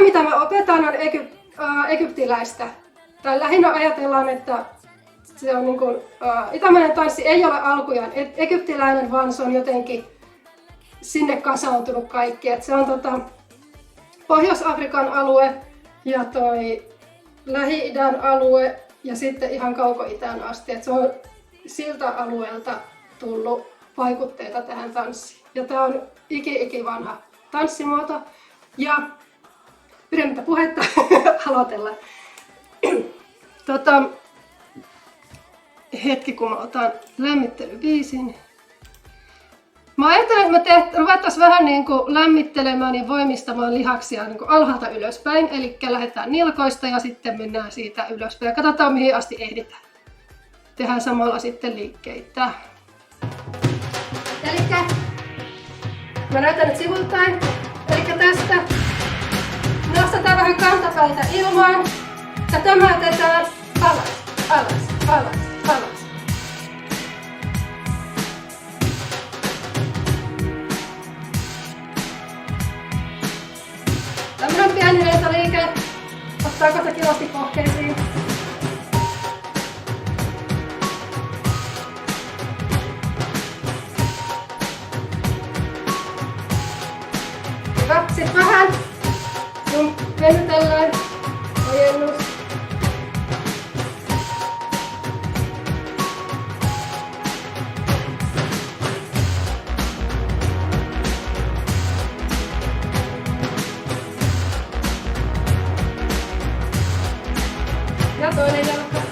mitä mä opetan on egyptiläistä. Tai lähinnä ajatellaan, että se on niin kuin, itämainen tanssi ei ole alkujaan egyptiläinen, vaan se on jotenkin sinne kasautunut kaikki. Et se on Pohjois-Afrikan alue ja toi Lähi-idän alue ja sitten ihan Kauko-itään asti. Et se on siltä alueelta tullut vaikutteita tähän tanssiin. Ja tää on iki vanha tanssimuoto. Ja pidemmittä puhetta aloitellaan. Hetki kun mä otan lämmittelybiisin. Mä ajattelen, että me ruvettaisiin vähän niin kuin lämmittelemään ja voimistamaan lihaksia niin kuin alhaalta ylöspäin. Eli lähdetään nilkoista ja sitten mennään siitä ylöspäin. Ja katsotaan mihin asti ehditään. Tehdään samalla sitten liikkeitä. Elikkä mä näytän nyt sivultain. Elikkä tästä nostetaan vähän kantapäitä ilmaan. Ja tömäytetään alas, alas, alas, alas. Tämmönen pieni lentoliike. Ottaa kohta kilosti pohkeisiin. Hyvä. Sitten vähän venytellään. Ojennus. Ja toinen jalka.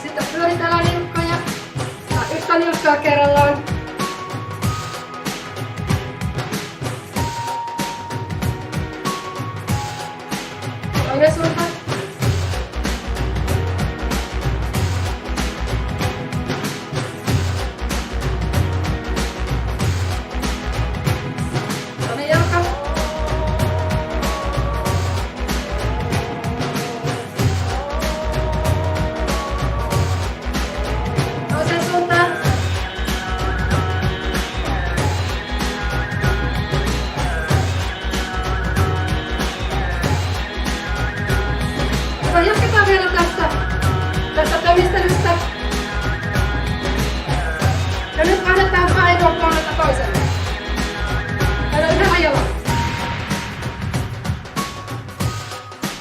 Sitten pyöritellään nilkkoja. Yhtä nilkkaa kerrallaan. Toinen suunta. Toinen jalka. Toiseen suuntaan. Jatketaan vielä tästä tömistelystä. Ja nyt vaihdetaan painoa puolelta toiselle. Käydään yhdellä jalalla.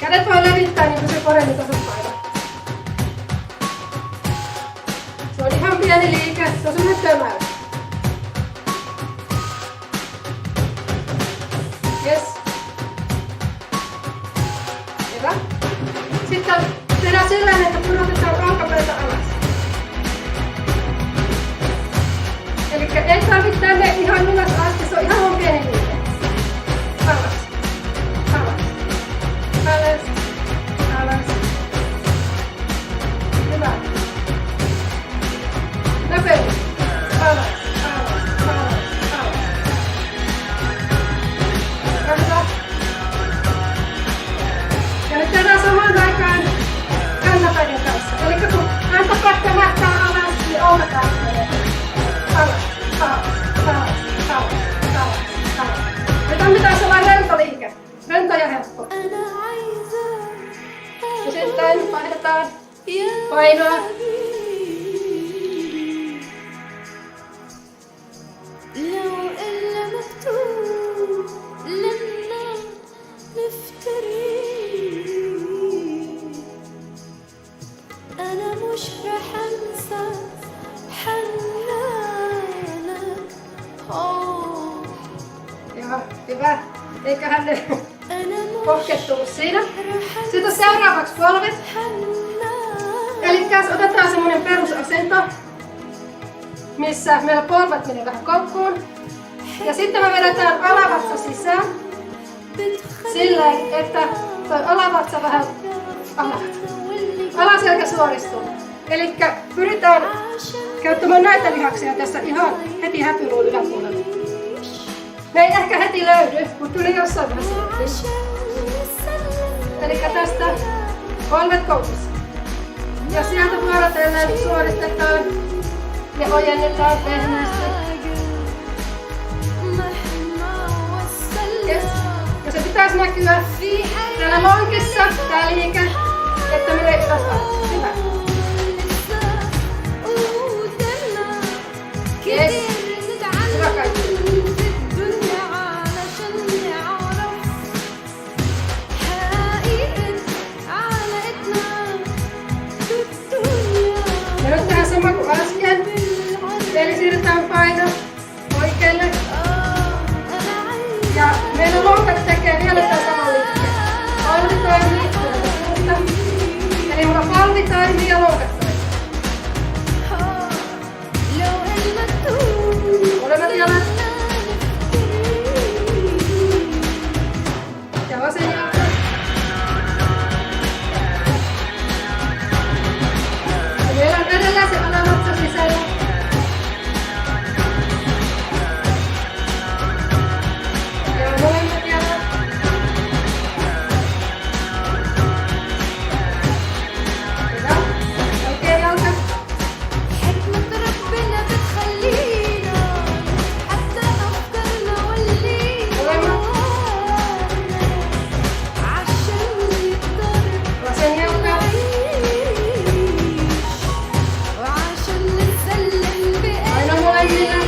Kädet voi levittää niin kuin se paremmin tasapaino. Se on ihan pieni liike, se on semmoinen tömäys. Yes. Hyvä. Sitten tehdään sillä tavalla, että pudotetaan olkapäätä alas. Elikkä ei tarvitse tänne ihan ylös asti, se on ihan pieni liike. Alas, alas, alas, alas. Hyvä. Nopeus. Alas, alas, alas, alas. Hyvä. Ja nyt tehdään samaan aikaan kantapäiden kanssa. Eli kun kantapäät kämähtää alas, niin olkapäät menee. Alas, alas, alas, alas, alas, alas. Nyt on mitään sellainen rentoliike. Rento ja helppo. Ja sitten vaihdetaan painoa. Hyvä. Eiköhän ne pohkeet tullut siinä. Sitten seuraavaksi polvet. Elikkä otetaan semmonen perusasento, missä meillä polvet menee vähän koukkuun. Ja sitten me vedetään alavatsa sisään. Silleen, että toi alavatsa vähän alaselkä suoristuu. Elikkä pyritään käyttämään näitä lihaksia tässä ihan heti häpyluun yläpuolella. Ne ei ehkä heti löydy, mutta kyllä jossain vaiheessa löytyy. Elikkä tästä polvet koukussa. Ja sieltä vuorotellen suoristetaan ja ojennetaan pehmeästi. Yes. Ja se pitäisi näkyä täällä lonkissa, tää liike, että menee ylös alas. Hyvä. Yes. Hyvä kaikki. Ja nyt tehdään sama kuin äsken. Eli siirretään paino oikealle. Ja meillä lonkat tekee vielä tämän saman liikkeen. Palvi toimii, eli mulla palvi toimii ja lonkat toimii. Molemmat jalat. Ja vasen jalka. Ja meillä on edellä se alavatsa sisällä. Molemmat jalat. Hyvä. Oikea jalka. Molemmat. Vasen jalka. Paino molemmilla.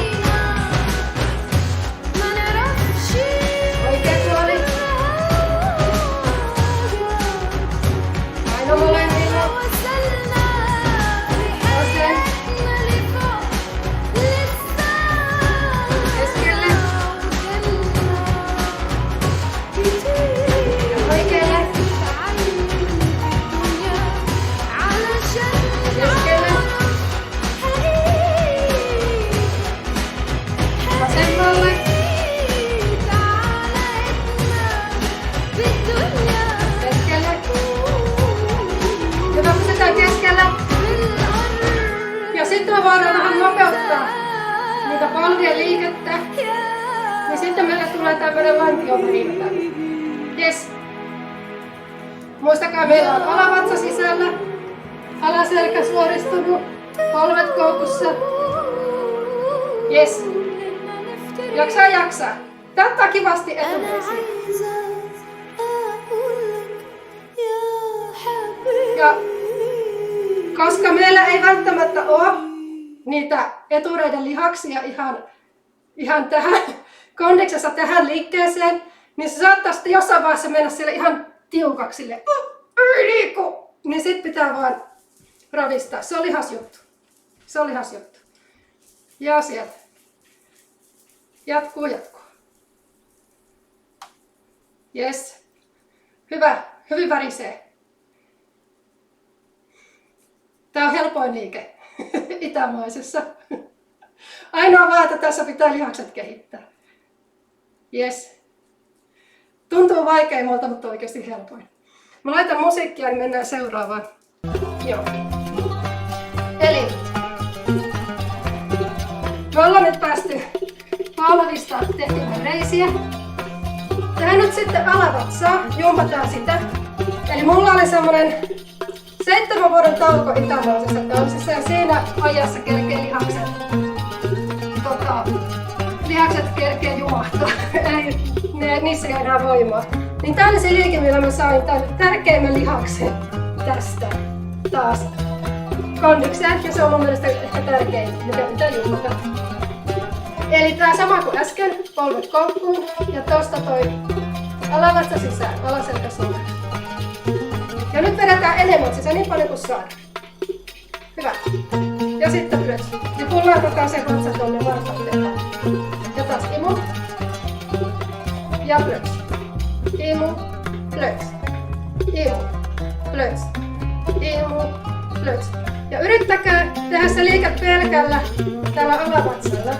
Oikea puoli. Paino molemmilla. Vasen. Keskelle. Ja oikealle. Keskelle. Vasemmalle. Keskelle. Hyvä, pysytään keskellä. Ja sitten me voidaan vähän nopeuttaa niitä palvien liikettä. Niin sitten meille tulee tämmönen lantiopriima tänne. Yes. Muistakaa, meillä on alavatsa sisällä. Alaselkä suoristunut. Polvet koukussa. Yes. Jaksaa. Täyttää kivasti etuneisiin. Ja koska meillä ei välttämättä ole niitä etureiden lihaksia ihan tähän kondiksessa tähän liikkeeseen, niin se saattaa sitten jossain vaiheessa mennä siellä ihan tiukaksi silleen, niin sit pitää vaan ravistaa. Se on lihasjuttu. Ja sieltä. Jatkuu. Yes. Hyvä. Hyvin värisee. Tää on helpoin liike itämaisessa. Ainoa vaan, että tässä pitää lihakset kehittää. Yes. Tuntuu vaikeimmalta, mutta oikeasti helpoin. Mä laitan musiikkia, niin mennään seuraavaan. Joo. Eli me ollaan nyt päästy palvista tekemään reisiä. Tehdään nyt sitten alavatsaa, jumpataan sitä. Eli mulla oli semmonen 7 vuoden tauko itämaisessa, että on se siinä ajassa kerkee lihakset kerkee jumahtaa, eli niissä ei enää voimaa. Niin tää oli se liike, millä mä sain tämän tärkeimmän lihaksen tästä taas kondikseen, ja se on mun mielestä ehkä tärkein, mitä pitää jumpata. Eli tää sama kuin äsken, polvet koukkuun, ja tosta toi alavatsa sisään, alaselkä suoraan. Ja nyt vedetään enemmän sisään niin paljon kuin saadaan. Hyvä. Ja sitten ylös. Ja pullautetaan se vatsa tuonne vartaloon. Ja taas imu. Ja ylös. Imu. Ylös. Imu. Ylös. Imu. Ylös. Ja yrittäkää tehdä se liike pelkällä tällä alavatsalla.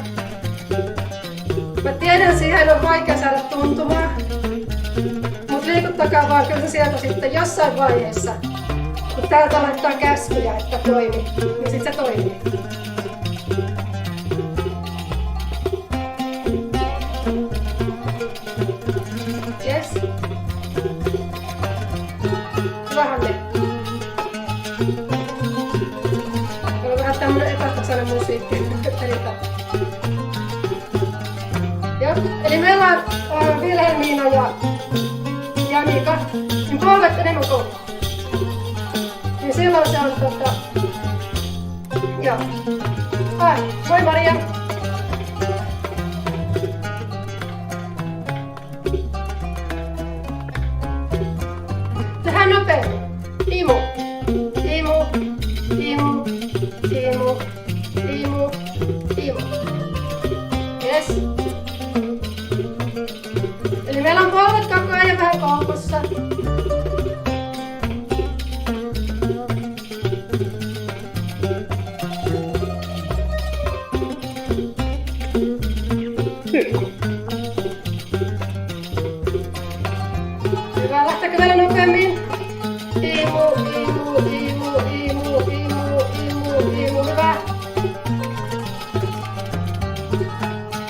Mä tiedän, siihen on vaikea saada tuntumaan. Mut liikuttakaa vaan kyllä sieltä sitten jossain vaiheessa. Kun täältä laittaa käskyjä, että toimi, niin sit se toimii. Eli meillä on Vilhelmiina ja Janika, niin polvet enemmän koukkuun. Niin silloin se on joo. Moi Maria! Tehdään nopeammin. Imu. Imu. Imu. Imu. Imu. Imu. Yes. Eli meillä on polvet koko ajan vähän koukussa. Hyvä, lähtekö vielä nopeammin? Imu, imu, imu, imu, imu, imu, imu, hyvä.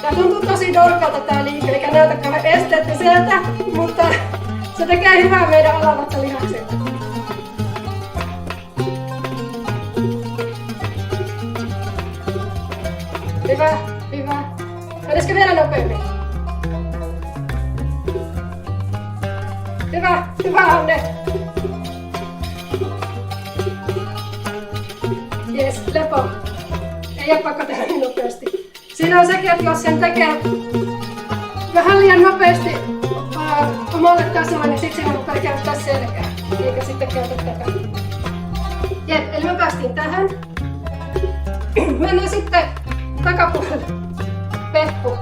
Tää tuntuu tosi dorkalta tää liike, eikä näytä kauhean esteettiseltä, mutta se tekee hyvää meidän alavatsalihaksilta. Hyvä, hyvä. Menisikö vielä nopeammin? Hyvä, hyvä Anne. Jes, lepo. Ei ole pakko tehdä niin nopeasti. Siinä on sekin, että jos sen tekee vähän liian nopeasti omalle tasolle, niin sitten siinä rupeaa käyttää selkää. Eikä sitten käytä tätä. Jep, eli me päästiin tähän. Mennään sitten takapuolelle. Peppu.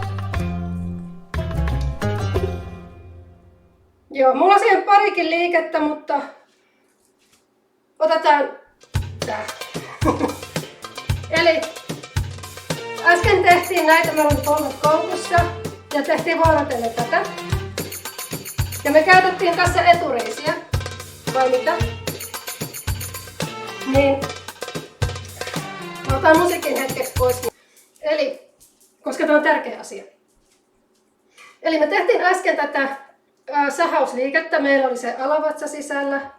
Joo, mulla on siihen parikin liikettä, mutta otetaan tää. Eli äsken tehtiin näitä, meillä on polvet koukussa ja tehtiin vuorotellen tätä. Ja me käytettiin tässä etureisiä, vai mitä? Niin, mä otan musiikin hetkeksi pois. Eli, koska tämä on tärkeä asia. Eli me tehtiin äsken tätä sahausliikettä. Meillä oli se alavatsa sisällä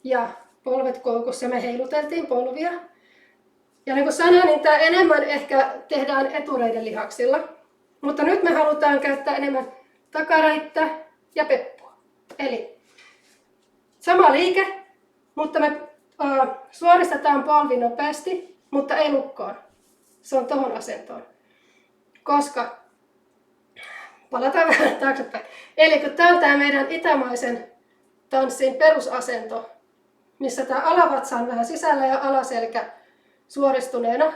ja polvet koukussa ja me heiluteltiin polvia. Ja niin kuin sanoin, niin tämä enemmän ehkä tehdään etureiden lihaksilla. Mutta nyt me halutaan käyttää enemmän takareittä ja peppua. Eli sama liike, mutta me suoristetaan polvi nopeasti, mutta ei lukkoon. Se on tohon asentoon. Koska, palataan vähän taaksepäin. Eli kun tämä on tämä meidän itämaisen tanssin perusasento, missä tämä alavatsa on vähän sisällä ja alaselkä suoristuneena,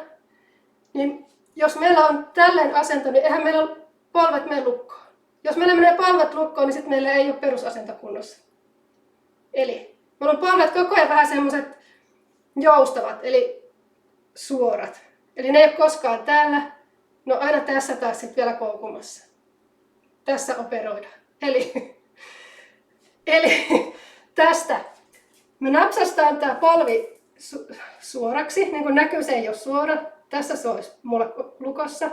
niin jos meillä on tällainen asento, niin eihän meillä polvet mene lukkoon. Jos meillä menee polvet lukkoon, niin sitten meillä ei ole perusasento kunnossa. Eli meillä on polvet koko ajan vähän semmoiset joustavat, eli suorat. Eli ne ei ole koskaan täällä, no aina tässä taas sitten vielä koukumassa. Tässä operoidaan. Eli tästä me napsastaan tämä polvi suoraksi, niin kuin näkyy se ei ole suora. Tässä se olisi mulla lukossa.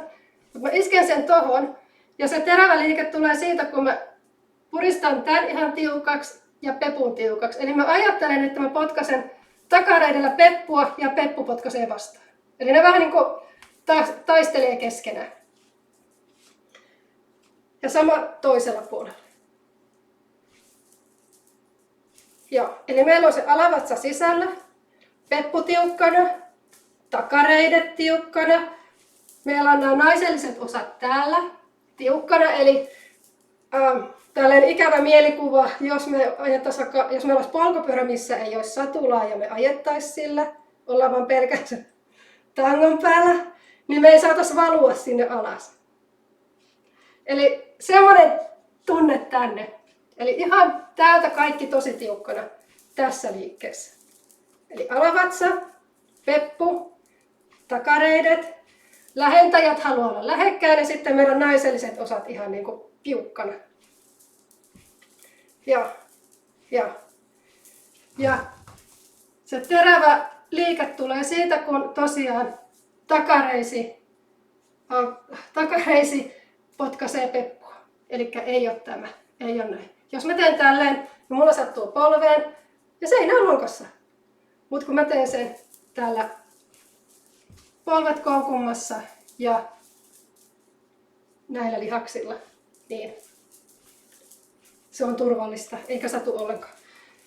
Mutta mä isken sen tohon ja se terävä liike tulee siitä, kun mä puristan tämän ihan tiukaksi ja pepun tiukaksi. Eli mä ajattelen, että mä potkasen takareidellä peppua ja peppu potkaisee vastaan. Eli ne vähän niin kuin taistelee keskenään. Ja sama toisella puolella. Joo, eli meillä on se alavatsa sisällä, peppu tiukkana, takareidet tiukkana. Meillä on nämä naiselliset osat täällä tiukkana, eli tällainen ikävä mielikuva, jos meillä olisi polkupyörä, missä ei olisi satulaa ja me ajettaisiin sillä, ollaan vaan pelkästään tangon päällä, niin me ei saataisi valua sinne alas. Eli semmoinen tunne tänne. Eli ihan täältä kaikki tosi tiukkana tässä liikkeessä. Eli alavatsa, peppu, takareidet, lähentäjät haluaa olla lähekkäin ja sitten meidän naiselliset osat ihan niin kuin piukkana. Ja se terävä liike tulee siitä, kun tosiaan takareisi potkaisee peppua. Eli ei ole tämä, ei ole näin. Jos mä teen tälleen, niin mulla sattuu polveen ja se ei näy lukossa. Mutta kun mä teen sen tällä polvet koukummassa ja näillä lihaksilla. Niin. Se on turvallista, eikä satu ollenkaan.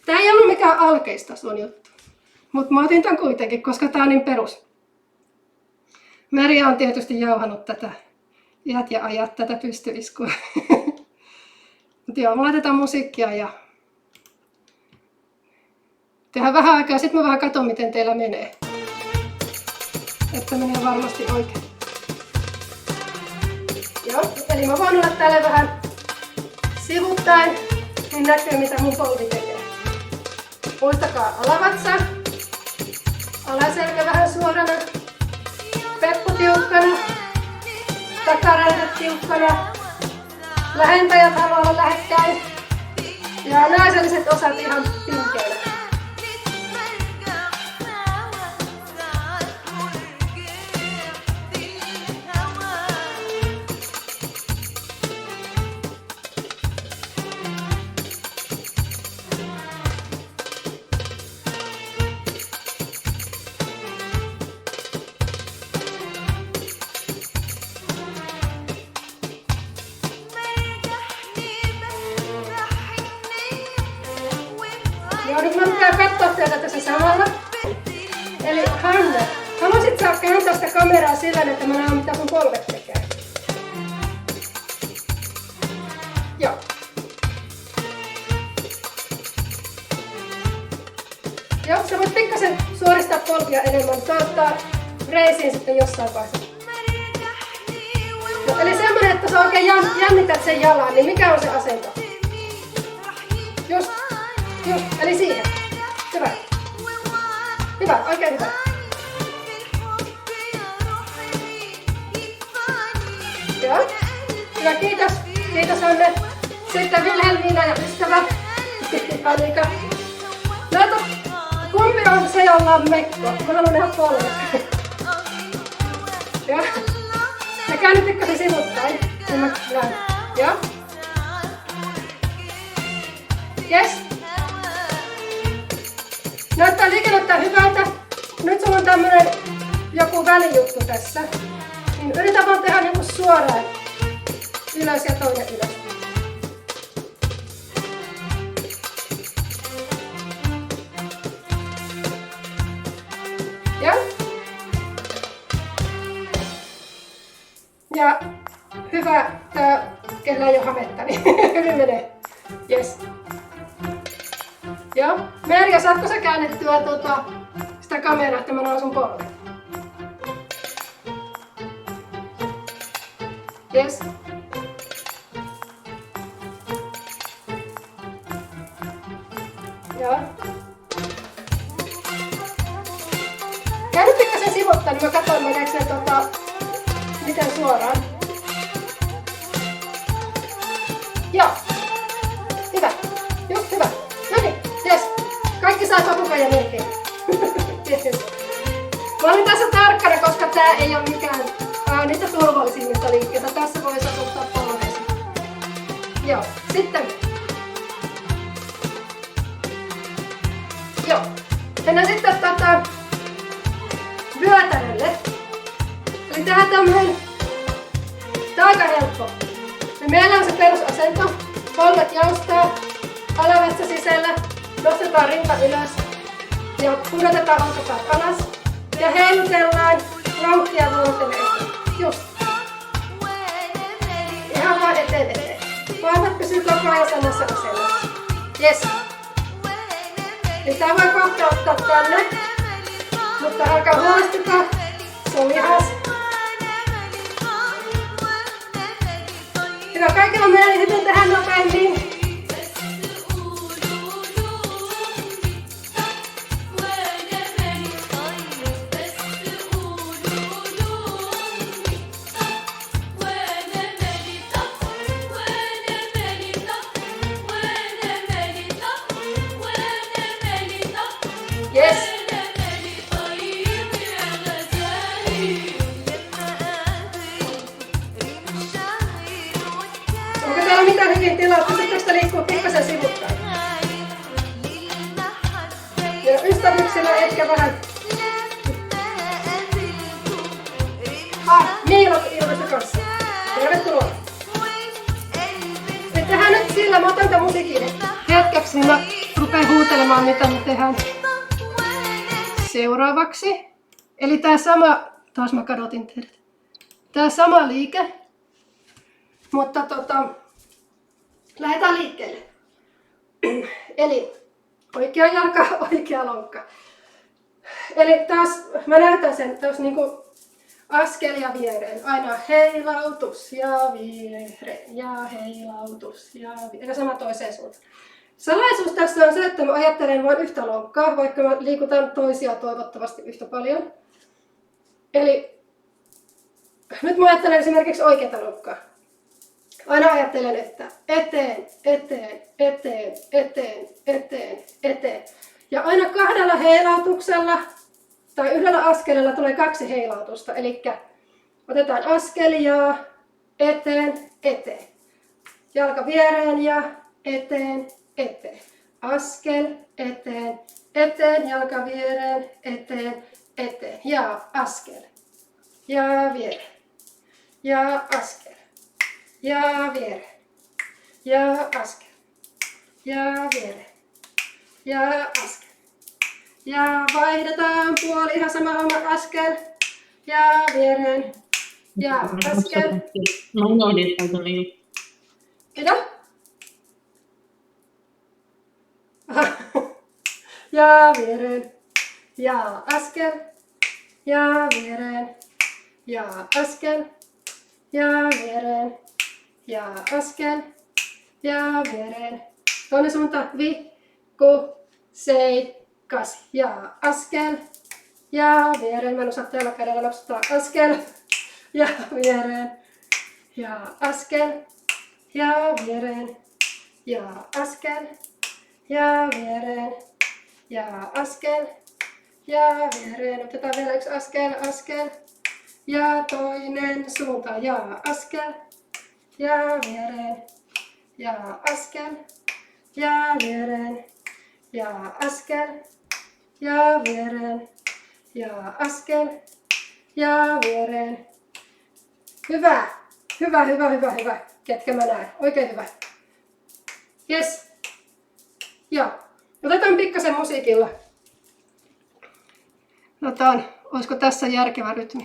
Tää ei ollut mikään alkeistason juttu. Mutta mä otin tän kuitenkin, koska tää on niin perus. Merja on tietysti jauhanut tätä iät ja ajat tätä pystyiskua. Mutta joo, me laitetaan musiikkia ja tehdään vähän aikaa, sitten mä vähän katson miten teillä menee. Että menee varmasti oikein. Joo, eli mä voin olla täällä vähän sivuttaen, niin näkyy mitä mun polvi tekee. Muistakaa alavatsa, alaselkä vähän suorana, peppu tiukkana, takaraidat tiukkana, lähentäjät haluaa olla lähekkäin ja naiselliset osat ihan pinkeillä. Joo, nyt mä rupean katsoa teitä tässä samalla. Eli Hanne, haluaisit sä kääntää sitä kameraa sillä, että mä näen mitä sun polvet tekee? Joo. Joo, sä voit pikkasen suoristaa polvia enemmän, mutta ottaa reisiin sitten jossain vaiheessa. No, eli semmonen, että sä oikein jännität sen jalan, niin mikä on se asento? Just, eli siihen. Hyvä. Hyvä, oikein hyvä. Joo. Hyvä, kiitos. Kiitos Anne. Sitten Vilhelmiina ja ystävä. Annika. Näytä, kumpi on se, jolla on mekko? Mä haluan ihan polvet. Joo. Ja käänny pikkasen sivuttain. Niin mä näen. Joo. Yes. Näyttää liikennettä hyvältä. Nyt sulla on tämmönen joku välijuttu tässä. Niin yritä vaan tehdä niinku suoraan. Ylös ja toinen ylös. Ja hyvä, kellä ei oo hametta, niin hyvin menee. Yes. Joo. Merja, saatko sä käännettyä sitä kameraa, että mä näen sun polvet? Yes. Joo. Käänny pikkasen sivuttaa, niin mä katson meneekö ne miten suoraan. Joo. Hyvä. Just hyvä. Noniin. Yes. Kaikki saa papukaija merkin. Mä olin tässä tarkkana, koska tää ei oo mikään niitä turvallisimmista liikkeitä. Tässä voi satuttaa polveesi. Joo. Sitten. Joo. Mennään sitten vyötärölle. Eli tehdään tämmönen. Tää on aika helppo. Meillä on se perusasento. Polvet joustaa. Alavatsa sisällä. Nostetaan rinta ylös. Ja pudotetaan olkapäät alas. Ja heilutellaan lonkkia vuorotellen eteen. Just. Ihan vaan eteen. Vauvat pysyy koko ajan samassa asennossa. Yes. Eli tää voi kohta ottaa tänne. Mutta älkää huolestukaa. Se on lihas. Hyvä, kaikilla menee hyvin tähän nopeammin. Yes. Onko täällä mitään hyvin tilaa? Pystytkö sitä liikkua pikkasen sivuttain? Ja ystävyksillä ehkä vähän Miilo ilmestyi kanssa. Tervetuloa. Me tehdään nyt sillä, mä otan tämän musiikin hetkeksi, niin mä rupean huutelemaan mitä me tehdään seuraavaksi. Eli tää sama, taas mä kadotin teidät. Tää sama liike, mutta lähdetään liikkeelle. Eli oikea jalka, oikea lonkka. Eli taas mä näytän sen taas niinku askelia viereen. Aina heilautus ja viereen ja heilautus ja viereen. Ja sama toiseen suuntaan. Salaisuus tässä on se, että mä ajattelen vain yhtä lonkkaa, vaikka mä liikutan toisia toivottavasti yhtä paljon. Eli nyt mä ajattelen esimerkiksi oikeata lonkkaa. Aina ajattelen, että eteen, eteen, eteen, eteen, eteen, eteen. Ja aina kahdella heilautuksella tai yhdellä askeleella tulee 2 heilautusta. Eli otetaan askel ja eteen, eteen. Jalka viereen ja eteen, eteen. Askel, eteen, eteen. Jalka viereen, eteen, eteen. Ja askel. Ja viereen. Ja askel. Ja viereen. Ja askel. Ja viereen. Ja askel. Ja vaihdetaan puoli, ihan sama homma, askel. Ja viereen. Ja askel. Mä unohdin täältä niin. Mitä? Ja viereen. Ja askel. Ja viereen. Ja askel. Ja viereen. Ja askel. Ja viereen. Toinen suunta. Vikku. Seikas. Ja askel. Ja viereen. Mä en osaa tällä kädellä napsuttaa. Askel. Ja viereen. Ja askel. Ja viereen. Ja askel. Ja viereen. Ja askel. Ja viereen. Otetaan vielä yksi askel. Askel. Ja toinen suunta. Ja askel. Ja viereen. Ja askel. Ja viereen. Ja askel. Ja viereen. Ja askel. Ja viereen. Hyvä. Hyvä, hyvä, hyvä, hyvä. Ketkä mä näen. Oikein hyvä. Yes. Joo. Otetaan pikkasen musiikilla. Otetaan, olisiko tässä järkevä rytmi?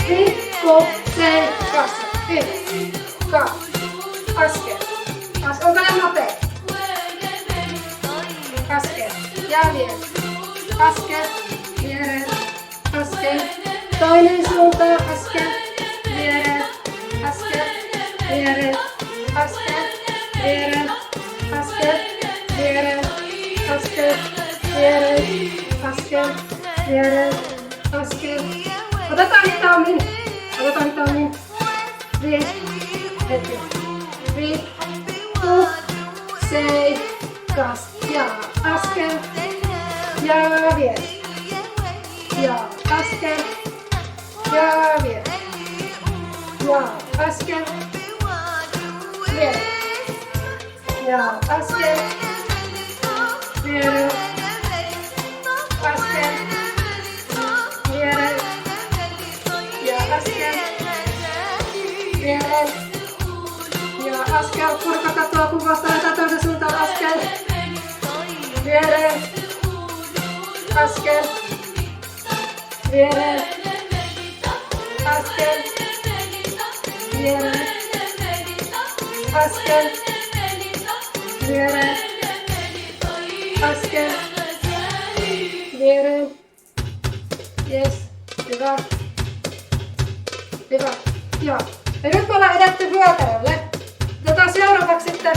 Vikku, seikas, vikka, askel. Onko ne nopea? Askel, ja viereen. Askel, viereen, askel. Toinen suunta, askel, viereen, askel, viereen, askel, viereen, askel, viereen, askel, viereen, askel, viereen, askel. Otetaan hitaammin. Otetaan hitaammin. Vikku, seikas ja askel. Ja viereen. Ja askel. Ja viereen. Ja askel. Viereen. Ja askel. Viereen. Askel. Viereen. Ja askel. Viereen. Ja askel. Kurkata tuo kuvasta. Otetaan toisen suuntaan. Askel. Viereen. Askel. Viereen. Askel. Viereen. Askel. Viereen. Askel. Viereen. Yes. Hyvä. Hyvä. Joo. Ja nyt me ollaan edetty vyötärölle. Otetaan seuraavaksi sitten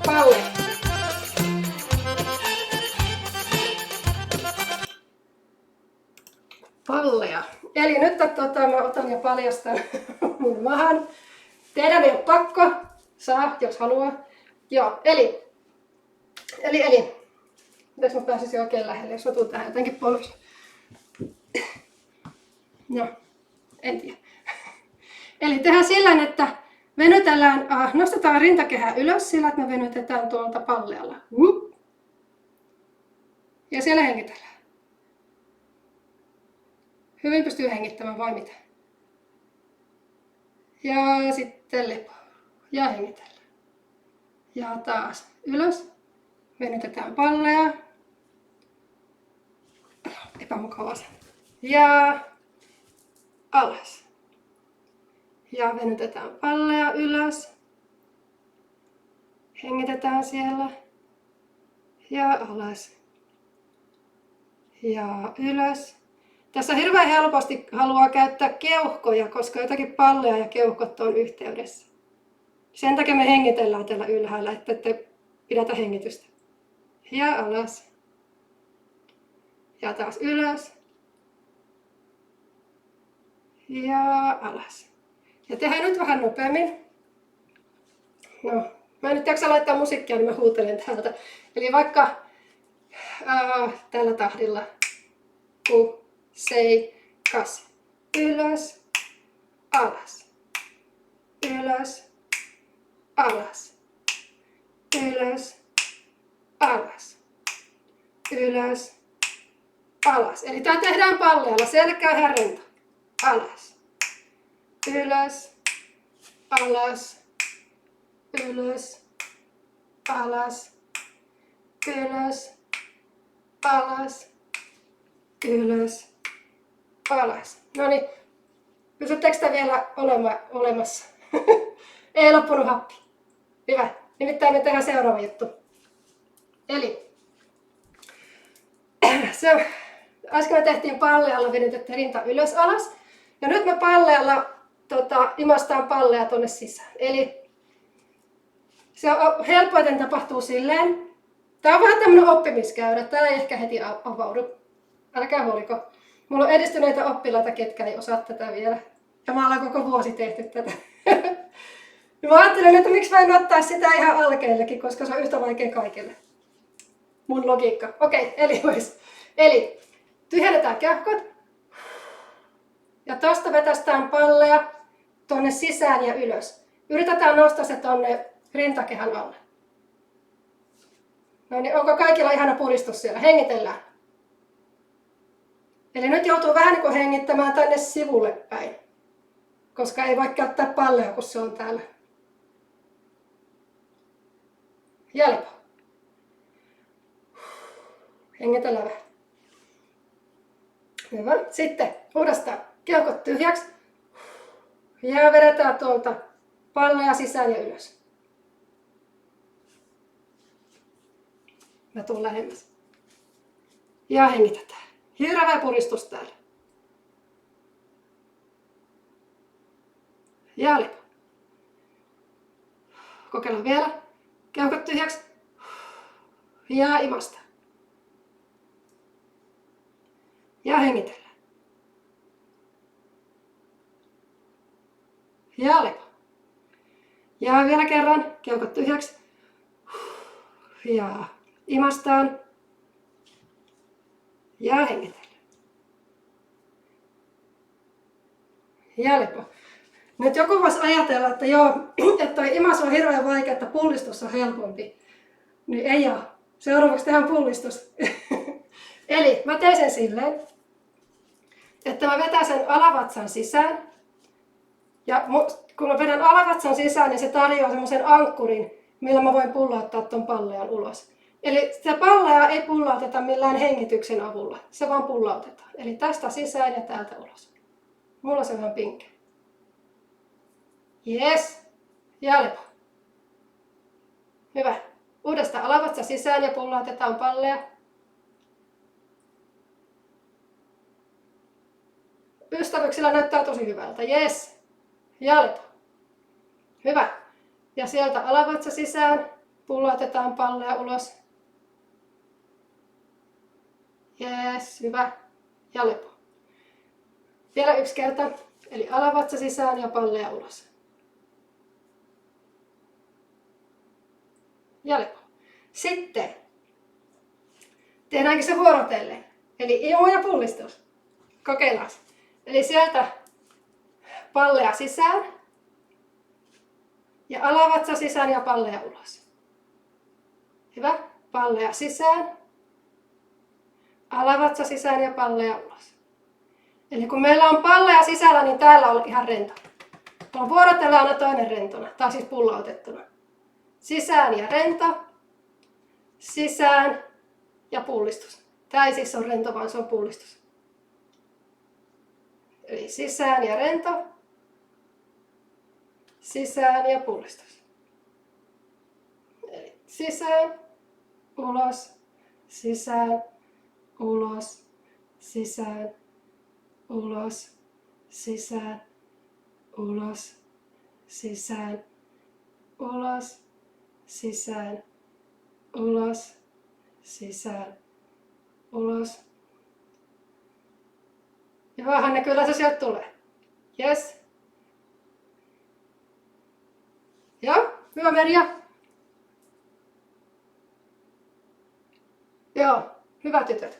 palle. Palleja. Eli nyt mä otan ja paljastan mun mahan. Teidän ei ole pakko. Saa, jos haluaa. Joo, eli. Mitäs mä pääsisin oikein lähelle, jos mä tuun tähän jotenkin polviin. No, en tiedä. Eli tehdään sillä, että Venytellään, nostetaan rintakehä ylös sillä, että me venytetään tuolta pallealla. Ja siellä hengitellään. Hyvin pystyy hengittämään vai mitä? Ja sitten lepo. Ja hengitellään. Ja taas ylös. Venytetään pallea. Epämukava se. Ja alas. Ja venytetään pallea ylös. Hengitetään siellä. Ja alas. Ja ylös. Tässä hirveän helposti haluaa käyttää keuhkoja, koska jotakin pallea ja keuhkot on yhteydessä. Sen takia me hengitellään täällä ylhäällä, että te pidätä hengitystä. Ja alas. Ja taas ylös. Ja alas. Ja tehdään nyt vähän nopeammin. No, mä en nyt jaksa laittaa musiikkia, niin mä huutelen täältä. Eli vaikka tällä tahdilla. 6, 7, 8. Ylös. Alas. Ylös. Alas. Ylös. Alas. Ylös. Alas. Eli tää tehdään pallealla. Selkää ja rinta. Alas. Ylös. Alas. Ylös. Alas. Ylös. Alas. Ylös. Alas. No niin. Pysyttekö sitä vielä olemassa? Ei loppunut happi. Hyvä. Nimittäin me tehdään seuraava juttu. Eli äsken me tehtiin pallealla, venytettiin rinta ylös alas. Ja nyt me pallealla imastaan pallea tonne sisään. Eli se helpoiten tapahtuu silleen. Tää on vähän tämmönen oppimiskäyrä. Tää ei ehkä heti avaudu. Älkää huoliko. Mulla on edistyneitä oppilaita, ketkä ei osaa tätä vielä. Ja mä ollaan koko vuosi tehty tätä. Mä ajattelin, että miksi mä en ottaa sitä ihan alkeellekin, koska se on yhtä vaikea kaikille. Mun logiikka. Okei, eli tyhjennetään keuhkot. Ja tosta vetästään pallea tonne sisään ja ylös. Yritetään nostaa se tonne rintakehän alle. No niin, onko kaikilla ihana puristus siellä? Hengitellään. Eli nyt joutuu vähän niin kuin hengittämään tänne sivulle päin. Koska ei voi käyttää pallea, kun se on täällä. Ja lepo. Hengitellään vähän. Hyvä. Sitten uudestaan keuhkot tyhjäksi. Ja vedetään tuolta pallea sisään ja ylös. Mä tuun lähemmäs. Ja hengitetään. Hirveä puristus täällä. Ja lepo. Kokeillaan vielä. Keuhkot tyhjäksi. Ja imasta. Ja hengitellään. Ja lepo. Ja vielä kerran. Keuhkot tyhjäksi. Ja imastaan. Ja hengitellään. Ja lepo. Nyt joku voisi ajatella, että joo, että toi imas on hirveän vaikea, että pullistus on helpompi. Niin ei oo. Seuraavaksi tehdään pullistus. Eli mä teen sen silleen, että mä vetän sen alavatsan sisään. Ja kun mä vedän alavatsan sisään, niin se tarjoaa semmoisen ankkurin, millä mä voin pullauttaa ton pallean ulos. Eli sitä pallea ei pullauteta millään hengityksen avulla. Se vaan pullautetaan. Eli tästä sisään ja täältä ulos. Mulla se on vähän pinkkä. Yes. Ja lepo. Hyvä. Uudestaan alavatsa sisään ja pullautetaan pallea. Ystävyksillä näyttää tosi hyvältä. Yes. Ja lepo. Hyvä. Ja sieltä alavatsa sisään. Pullautetaan pallea ulos. Yes. Hyvä. Ja lepo. Vielä yksi kerta. Eli alavatsa sisään ja pallea ulos. Ja lepo. Sitten tehdäänkö se vuorotellen? Eli imu ja pullistus. Kokeillaan. Eli sieltä pallea sisään. Ja alavatsa sisään ja palleja ulos. Hyvä. Palleja sisään. Alavatsa sisään ja palleja ulos. Eli kun meillä on palleja sisällä, niin täällä on ihan rento. On vuorotella aina toinen rentona, tai siis pullautettuna. Sisään ja rento. Sisään ja pullistus. Tämä ei siis ole rento, vaan se on pullistus. Eli sisään ja rento. Sisään ja pullistus. Eli sisään, ulos, sisään, ulos, sisään, ulos, sisään, ulos, sisään, ulos, sisään, ulos, sisään, ulos. Ja vähän kyllä se sieltä tulee. Yes. Joo, hyvä Merja. Joo, hyvä tytöt.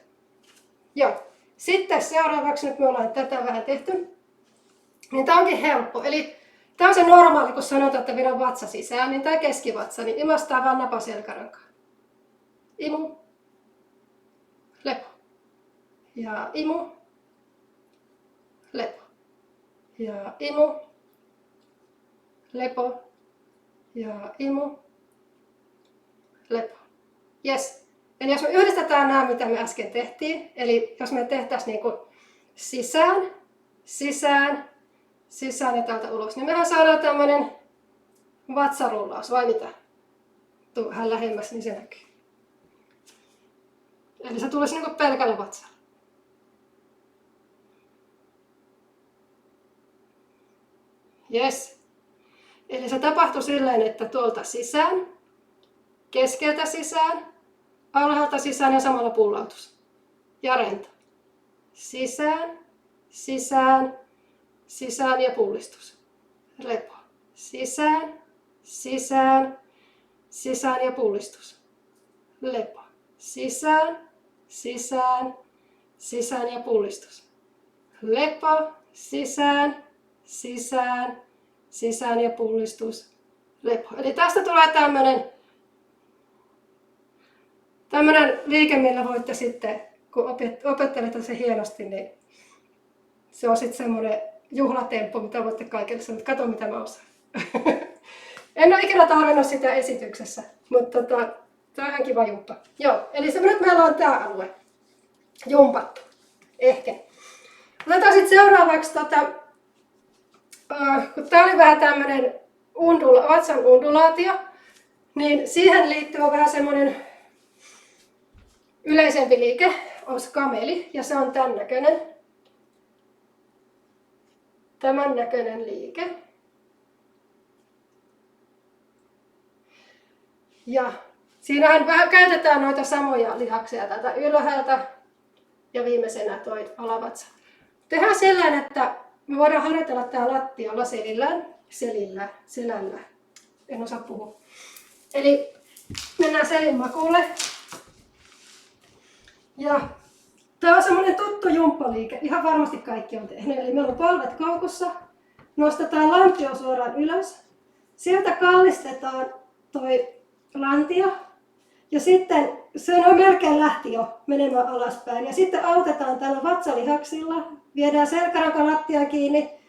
Joo. Sitten seuraavaksi, nyt me ollaan tätä vähän tehty, niin tää onkin helppo. Eli tää on se normaali, kun sanotaan, että vedä vatsa sisään, niin tää keskivatsa, niin imastaa vaan napa selkärankaan. Imu. Lepo. Ja imu. Lepo. Ja imu. Lepo. Ja imu. Lepo. Yes. Eli jos me yhdistetään nämä, mitä me äsken tehtiin, eli jos me tehtäisiin niin kuin sisään, sisään, sisään ja täältä ulos, niin mehän saadaan tämmöinen vatsarullaus, vai mitä? Tuu vähän lähemmäs, niin se näkyy. Eli se tulisi niin kuin pelkällä vatsalla. Yes. Eli se tapahtui silleen, että tuolta sisään, keskeltä sisään, alhaalta sisään ja samalla pullautus. Ja rento. Sisään, sisään, sisään ja pullistus. Lepo. Sisään, sisään, sisään ja pullistus. Lepo. Sisään, sisään, sisään ja pullistus. Lepo, sisään, sisään, sisään ja pullistus. Lepo. Eli tästä tulee tämmönen liike, millä voitte sitten, kun opettelette sen hienosti, niin se on sitten semmoinen juhlatemppu, mitä voitte kaikille sanoa, että kato mitä mä osaan. En ole ikinä tarvinnut sitä esityksessä, mutta tämä on ihan kiva jumppa. Joo, eli se nyt meillä on tämä alue jumpattu. Ehkä. Otetaan sitten seuraavaksi, kun tämä oli vähän tämmöinen vatsan undulaatio, niin siihen liittyy vähän semmoinen yleisempi liike, on kameli, ja se on tämän näköinen. Tämän näköinen liike. Ja siinähän vähän käytetään noita samoja lihaksia täältä ylhäältä ja viimeisenä toi alavatsa. Tehdään sellainen, että me voidaan harjoitella tää lattialla selällä. En osaa puhua. Eli mennään selin makuulle. Ja tää on semmonen tuttu jumppaliike. Ihan varmasti kaikki on tehnyt. Eli meillä on polvet koukussa. Nostetaan lantio suoraan ylös. Sieltä kallistetaan toi lantio. Ja sitten se on melkein lähti jo menemään alaspäin. Ja sitten autetaan tällä vatsalihaksilla. Viedään selkäranka lattiaan kiinni.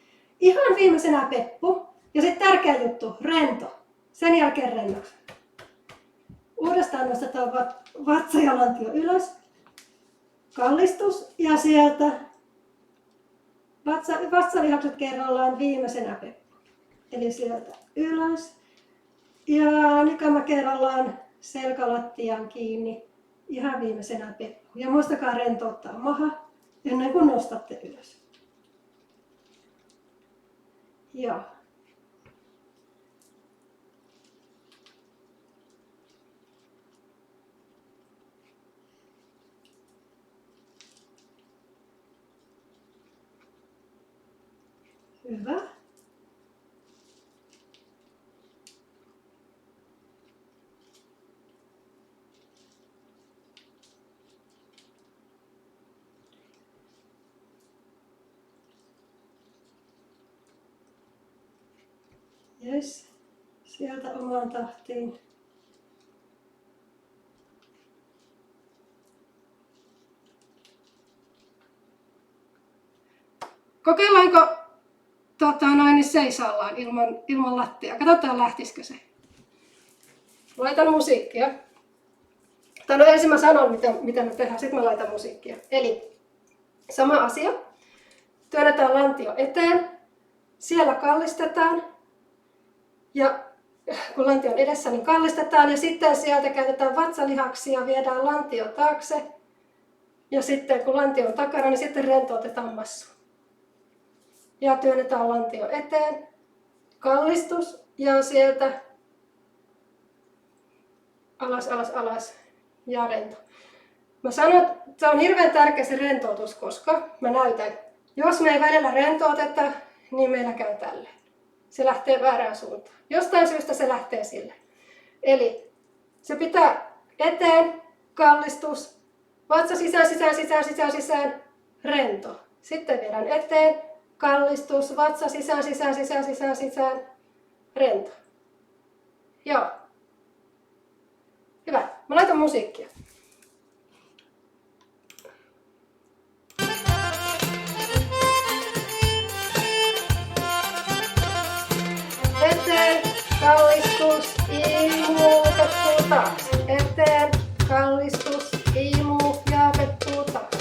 Ihan viimeisenä peppu. Ja sitten tärkeä juttu, rento. Sen jälkeen rennoksi. Uudestaan nostetaan vatsa ja lantio ylös. Kallistus ja sieltä vatsalihakset kerrallaan viimeisenä peppu. Eli sieltä ylös. Ja nikama kerrallaan selkälattiaan kiinni. Ihan viimeisenä peppu. Ja muistakaa rentouttaa maha ennen kuin nostatte ylös. Joo. Hyvä. Yes. sieltä omaan tahtiin. Kokeillaanko niin seisaallaan ilman lattiaa? Katsotaan lähtisikö se. Laitan musiikkia. No ensin mä sanon mitä me tehdään, sitten mä laitan musiikkia. Eli sama asia. Työnnetään lantio eteen. Siellä kallistetaan. Ja kun lantio on edessä, niin kallistetaan. Ja sitten sieltä käytetään vatsalihaksia, viedään lantio taakse. Ja sitten kun lantio on takana, niin sitten rentoutetaan massu. Ja työnnetään lantio eteen. Kallistus ja sieltä alas, alas, alas ja rento. Mä sanon, että se on hirveän tärkeä se rentoutus, koska mä näytän. Jos me ei välillä rentouteta, niin meillä käy tälleen. Se lähtee väärään suuntaan. Jostain syystä se lähtee sille. Eli se pitää eteen, kallistus, vatsa sisään, sisään, sisään, sisään, sisään, rento. Sitten viedään eteen, kallistus, vatsa sisään, sisään, sisään, sisään, sisään, rento. Joo. Hyvä. Mä laitan musiikkia. Eteen, kallistus, imu, peppuu taas. Eteen, kallistus, imu ja peppuu taas.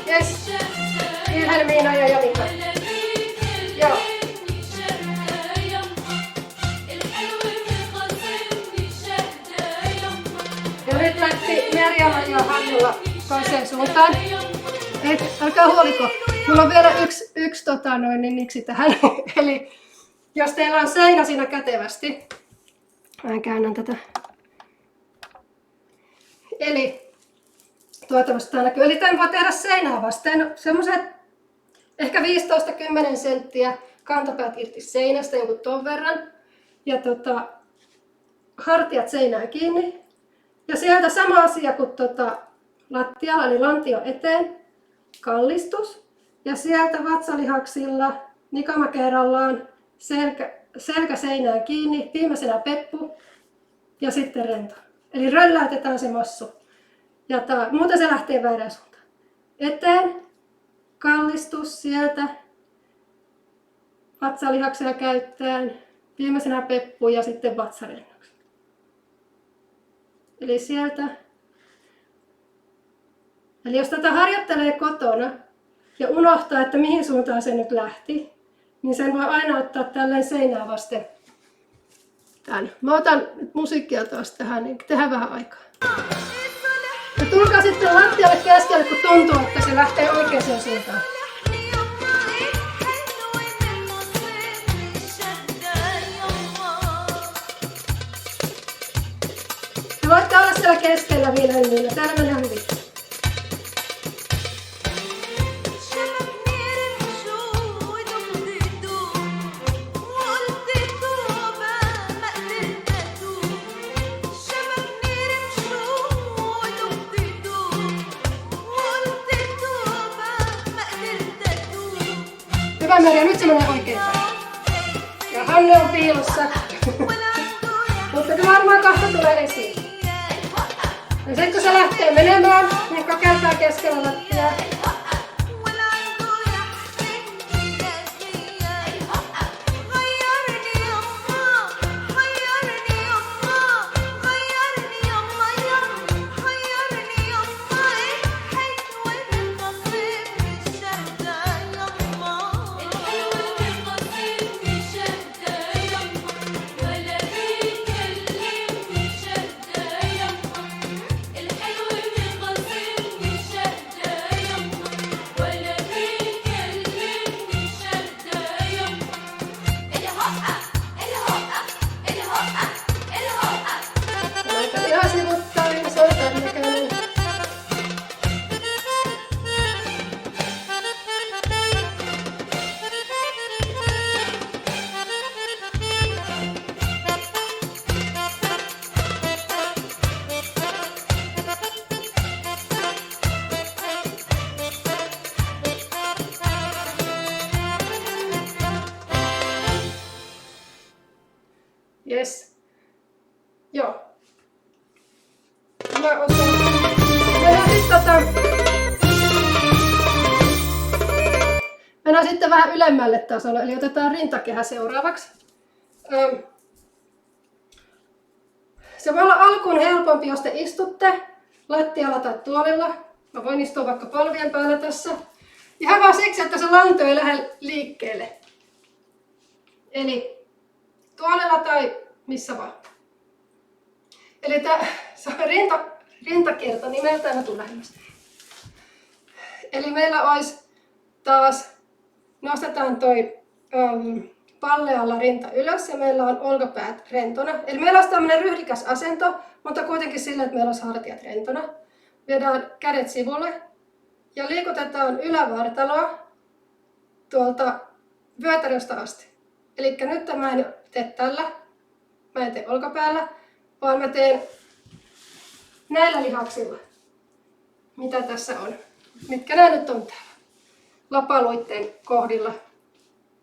Yes. Wilhelmiina ja Janika. Joo. Ja nyt lähti Merjalla ja Hannilla toiseen suuntaan. Et, älkää huoliko. Mulla on vielä yksi niksi tähän. Eli jos teillä on seinä siinä kätevästi. Mä käännän tätä. Eli toivottavasti tämä näkyy. Eli tämän voi tehdä seinää vasten. Semmoiset ehkä 15-10 senttiä kantapäät irti seinästä, jonkun ton verran. Ja hartiat seinään kiinni. Ja sieltä sama asia kuin lattialla, eli lantio eteen, kallistus. Ja sieltä vatsalihaksilla nikama kerrallaan selkä seinään kiinni, viimeisenä peppu ja sitten rento. Eli rölläytetään se massu. Ja muuten se lähtee väärään suuntaan. Eteen, kallistus sieltä, vatsalihaksia käyttäen, viimeisenä peppu ja sitten vatsarennoksi. Eli sieltä. Eli jos tätä harjoittelee kotona ja unohtaa, että mihin suuntaan se nyt lähti, niin sen voi aina ottaa tälleen seinää vasten. Tän. Mä otan nyt musiikkia taas tähän, niin tehdään vähän aikaa. Ja tulkaa sitten lattialle keskelle, kun tuntuu, että se lähtee oikeaan suuntaan. Ja voitte olla siellä keskellä Wilhelmiina. Täällä menee hyvin. Hyvä Merja, nyt se menee oikein päin. Ja Hanne on piilossa. Mutta kyllä varmaan kahta tulee esiin. Ja sitten kun se lähtee menemään, niin kokeiltaan keskellä lattiaa. Yes. Joo. Mä otan... Mennään sitten vähän ylemmälle tasolle, eli otetaan rintakehä seuraavaksi. Se voi olla alkuun helpompi, jos te istutte lattialla tai tuolilla. Mä voin istua vaikka polvien päällä tässä. Ihan vaan siksi, että se lanto ei lähde liikkeelle. Eli tuolilla tai missä vaan. Eli se on rintakierto nimeltään, mä tuun lähemmäs. Eli meillä olisi taas, nostetaan toi pallealla rinta ylös ja meillä on olkapäät rentona. Eli meillä olisi tämmöinen ryhdikäs asento, mutta kuitenkin sillä, että meillä olisi hartiat rentona. Viedään kädet sivulle ja liikutetaan ylävartaloa tuolta vyötäröstä asti. Eli nyt mä en tee tällä, mä en tee olkapäällä, vaan mä teen näillä lihaksilla, mitä tässä on. Mitkä nämä nyt on täällä lapaluitten kohdilla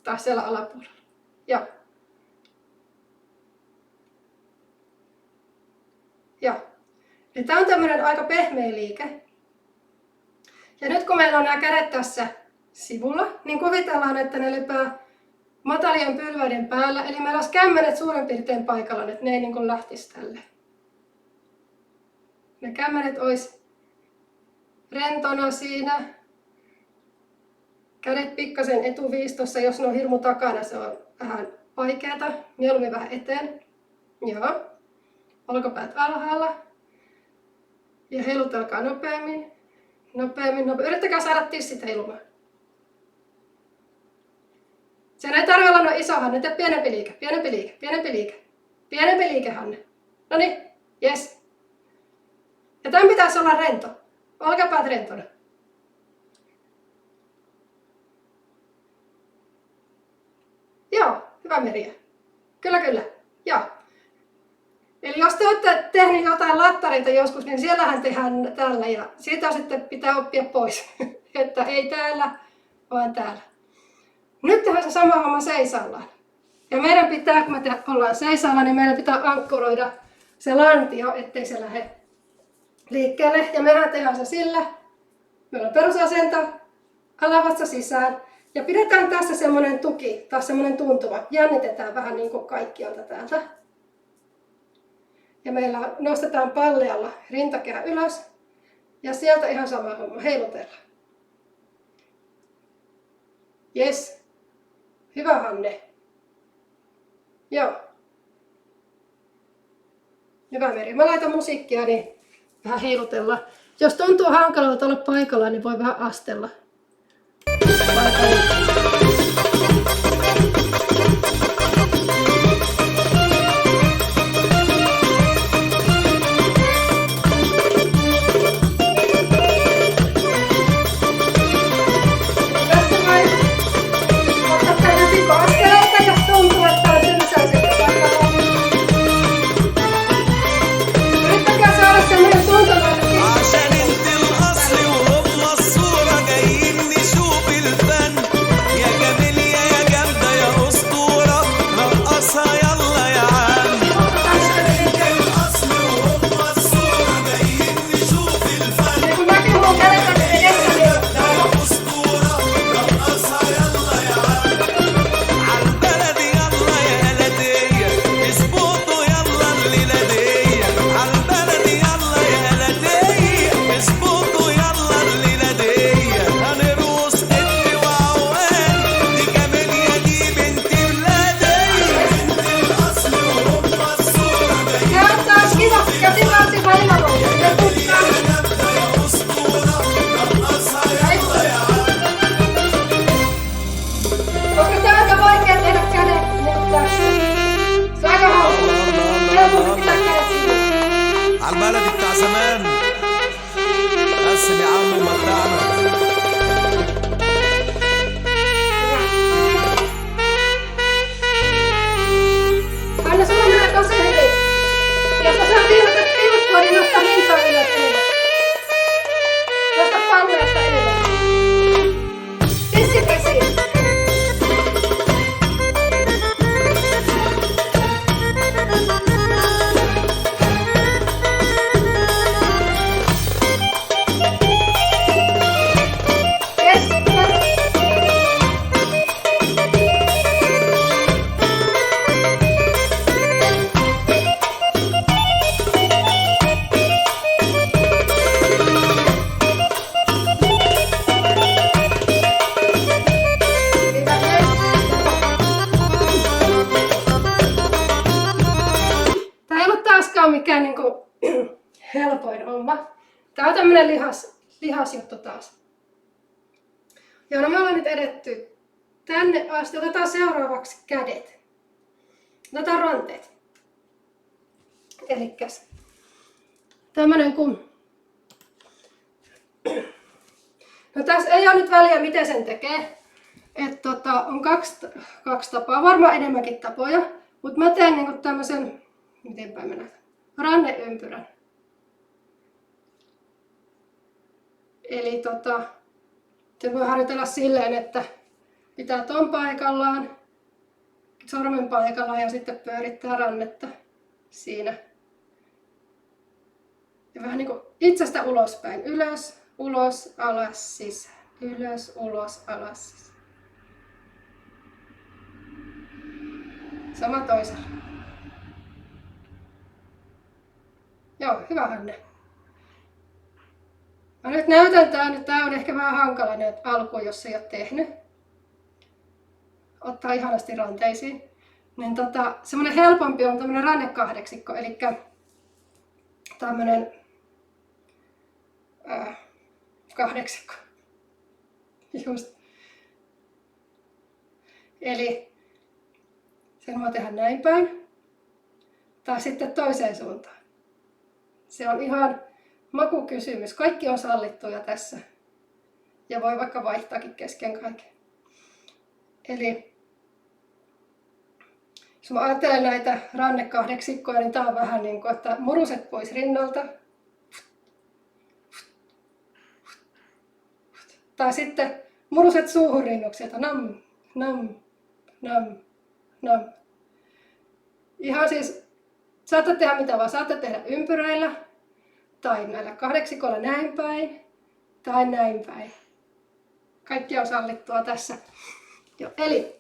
tai siellä alapuolella. Ja tämä on tämmöinen aika pehmeä liike. Ja nyt kun meillä on nämä kädet tässä sivulla, niin kuvitellaan, että ne lepää matalien pylväiden päällä. Eli meillä olisi kämmenet suurin piirtein paikalla, että ne ei niin kuin lähtisi tälle. Ne kämmenet olisi rentona siinä. Kädet pikkasen etuviistossa, jos ne on hirmu takana, se on vähän vaikeata. Mieluummin vähän eteen. Joo. Olkapäät alhaalla. Ja heilutelkaa nopeammin. Nopeammin. Yrittäkää saada tissit heilumaan. Sen ei tarvitse olla noin iso Hanne. Tee pienempi liike, pienempi liike, pienempi liike. Pienempi liike, Hanne. Noniin, jes. Ja tämän pitäisi olla rento. Olkapäät rentona. Joo, hyvä Merja. Kyllä, kyllä. Joo. Eli jos te olette tehneet jotain lattareita joskus, niin siellähän tehdään tällä ja siitä sitten pitää oppia pois. Että ei täällä, vaan täällä. Nyt tehdään se sama homma seisaallaan. Ja meidän pitää, kun me ollaan seisaalla, niin meidän pitää ankkuroida se lantio, ettei se lähde liikkeelle. Ja mehän tehdään se sillä. Meillä on perusasento, alavatsa sisään. Ja pidetään tässä semmoinen tuki, taas semmoinen tuntuva. Jännitetään vähän niin kuin kaikkialta täältä. Ja meillä nostetaan pallealla rintakehä ylös. Ja sieltä ihan sama homma, heilutellaan. Jes. Hyvä Hanne. Joo. Hyvä Meri. Mä laitan musiikkia, niin vähän heilutella. Jos tuntuu hankalalta olla paikalla, niin voi vähän astella. عشان انت الاصل وهم الصورة جايين نشوف الفن يا ole mikään niinku helpoin homma. Tää on tämmönen lihasjuttu taas. Joo, no me ollaan nyt edetty tänne asti. Otetaan seuraavaksi kädet. Otetaan ranteet. Elikkäs tämmönen kun... No tässä ei ole nyt väliä miten sen tekee. On kaksi tapaa, varmaan enemmänkin tapoja. Mutta mä teen niinku tämmösen, mitenpä mä näytän, ranneympyrän. Eli se voi harjoitella silleen, että pitää ton paikallaan, sormen paikallaan ja sitten pyörittää rannetta siinä. Ja vähän niinku itsestä ulospäin. Ylös, ulos, alas, sisään. Ylös, ulos, alas, sisään. Sama toisella. Joo, hyvä Hanne. Mä nyt näytän tää, tää on ehkä vähän hankala nyt alkuun, jos ei ole tehnyt. Ottaa ihanasti ranteisiin. Niin semmonen helpompi on tämmönen rannekahdeksikko, eli tämmönen kahdeksikko. Just. Eli sen voi tehdä näin päin. Tai sitten toiseen suuntaan. Se on ihan makukysymys. Kaikki on sallittuja tässä. Ja voi vaikka vaihtaakin kesken kaiken. Eli jos mä ajattelen näitä rannekahdeksikkoja, niin tää on vähän niin kuin, että muruset pois rinnalta. Tai sitten muruset suuhun rinnuksilta. Nam, nam, nam, nam. Ihan siis, saatte tehdä mitä vaan. Saatte tehdä ympyröillä, tai näillä kahdeksikoilla näin päin, tai näin päin. Kaikki on sallittua tässä. Joo, eli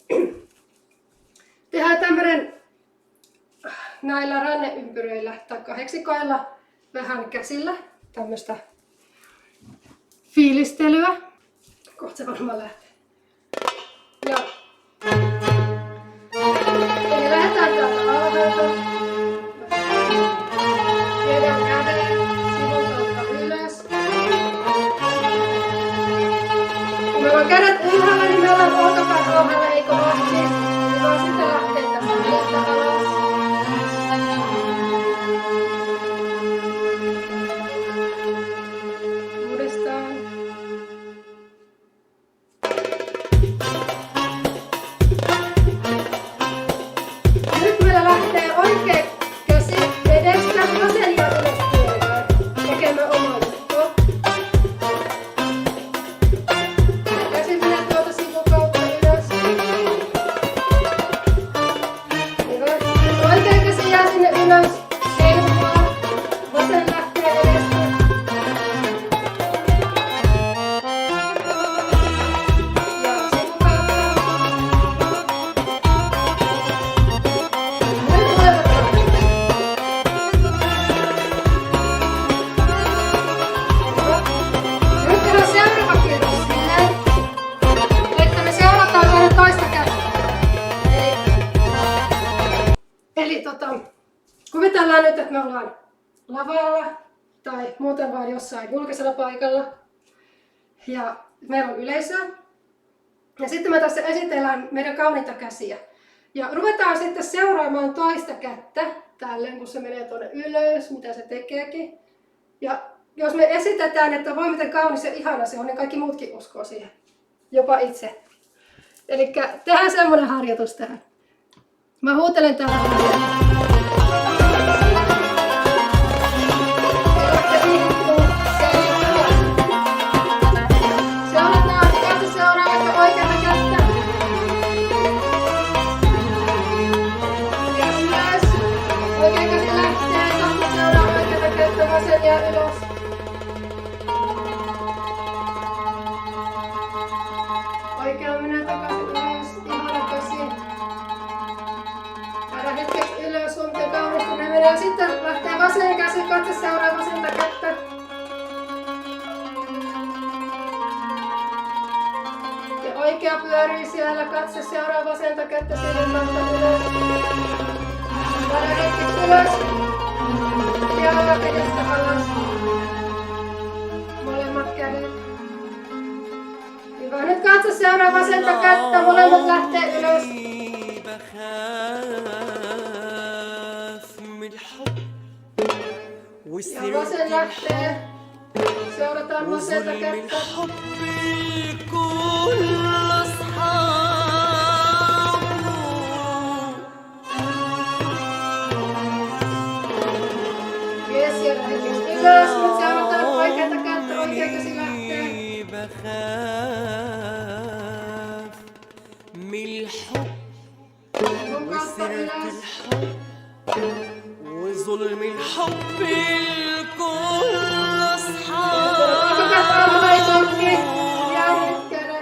tehdään tämmönen näillä ranneympyröillä tai kahdeksikoilla vähän käsillä tämmöstä fiilistelyä. Kohta se varmaan lähtee. Joo. Eli lähdetään täältä alhaalta. Viedään kädet sivun kautta ylös. Kun meillä on kädet ylhäällä, niin meillä on olkapäät alhaalla, eikö ole siis? Niin vaan sitten lähtee tästä ylöstä alas. Uudestaan. Nyt meillä lähtee oikea käsi edestä, vasen ja ylös pyörimään. Tekemään omaa juttua. Käsi menee tuolta sivun kautta ylös. Hyvä. Oikea käsi jää sinne ylös. Heiluttaa. Vasen lähtee edestä. Ja sivun kautta. Nyt molemmat ranteet. Hyvä. Nyt tehdään seuraava kierros silleen, että me seurataan meidän toista kättä. Eli kuvitellaan nyt, että me ollaan lavalla tai muuten vaan jossain julkisella paikalla ja meillä on yleisöä. Ja sitten me tässä esitellään meidän kauniita käsiä. Ja ruvetaan sitten seuraamaan toista kättä tälleen, kun se menee tuonne ylös, mitä se tekeekin. Ja jos me esitetään, että voi miten kaunis ja ihana se on, niin kaikki muutkin uskoo siihen. Jopa itse. Eli tehdään semmoinen harjoitus tähän. Mä huutelen täällä harjoitus. Seurataan kättä seuraavaksi oikeata kättä. Ja ylös. Oikea käsi lähtee. Tahto seuraa oikeata kättä. Vasen ja ylös. Oikea menee takaisin ylös. Ihana käsi. Käydään hetkeksi ylös. Huomioon kauniisti ne menee. Sitten lähtee vasen käsi. Katse seuraa vasenta kättä. Ja oikea pyörii siellä. Katse seuraa vasenta kättä. Sivun kautta ylös. Käydään hetkeksi ylös. molemmat lähtee ylös. Ja vasen lähtee. Seurataan vasenta kättä. Jes, ja lähdettiin ylös. Nyt seurataan oikeata kättä. Oikea käsi lähtee. Mun kautta ylös. وظلم الحب الكل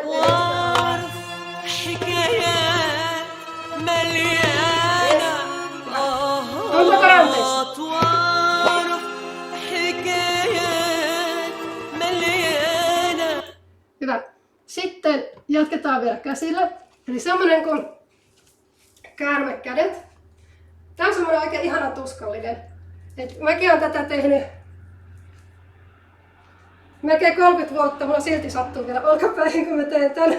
واعرف حكايات مليانة واعرف حكايات مليانة. Hyvä. Sitten jatketaan vielä käsillä. Eli semmonen kuin käärmekädet. Tää on semmonen oikein ihana tuskallinen. Et mäkin oon tätä tehnyt melkein 30 vuotta, mulla silti sattuu vielä olkapäihin kun mä teen tän.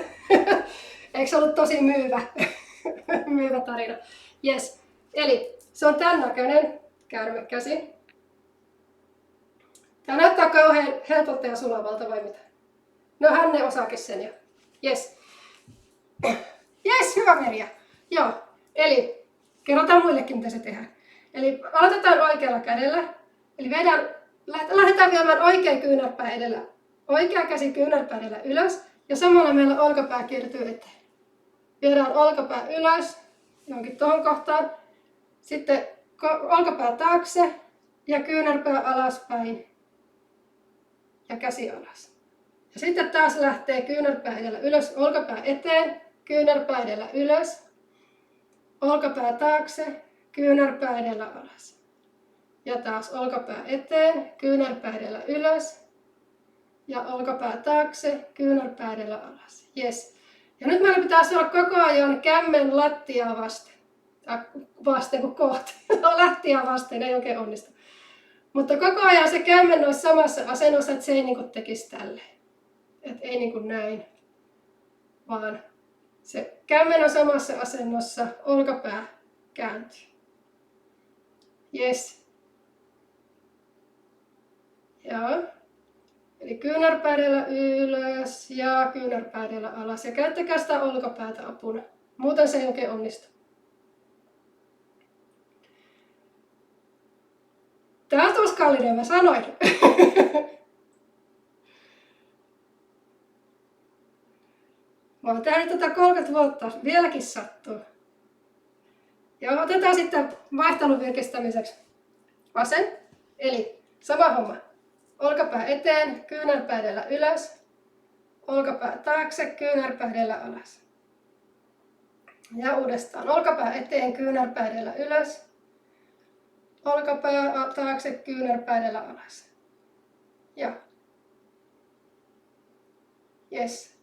Eikö se ollut tosi myyvä tarina? Yes. Eli se on tän näköinen käärmekäsi. Tää näyttää kauhean helpolta ja sulavalta vai mitä? No Hänne osaakin sen jo. Yes. Yes, hyvä Merja. Joo, eli kerrotaan muillekin mitä se tehdään. Eli aloitetaan oikealla kädellä. Eli lähdetään viemään oikea kyynärpää edellä. Oikea käsi kyynärpää edellä ylös. Ja samalla meillä olkapää kiertyy eteen. Viedään olkapää ylös johonkin tuohon kohtaan. Sitten olkapää taakse ja kyynärpää alaspäin. Ja käsi alas. Ja sitten taas lähtee kyynärpää edellä ylös, olkapää eteen, kyynärpää edellä ylös. Olkapää taakse, kyynärpää edellä alas. Ja taas olkapää eteen, kyynärpää edellä ylös. Ja olkapää taakse, kyynärpää edellä alas. Yes. Ja nyt meillä pitäisi olla koko ajan kämmen lattiaa vasten. Vasten kuin kohti. Lattiaa vasten, ei oikein onnistu. Mutta koko ajan se kämmen olisi samassa asennossa, että se ei niinku tekisi tälleen. Et ei niinku näin. Vaan se kämmen on samassa asennossa, olkapää kääntyy. Yes. Joo. Eli kyynärpää edellä ylös ja kyynärpää edellä alas. Ja käyttäkää sitä olkapäätä apuna. Muuten se ei oikein onnistu. Tää on tuskallinen, mä sanoin. Mä oon tehnyt tätä 30 vuotta, vieläkin sattuu. Ja otetaan sitten vaihtelun virkistämiseksi vasen. Eli sama homma. Olkapää eteen, kyynärpää edellä ylös. Olkapää taakse, kyynärpää edellä alas. Ja uudestaan. Olkapää eteen, kyynärpää edellä ylös. Olkapää taakse, kyynärpää edellä alas. Ja. Yes.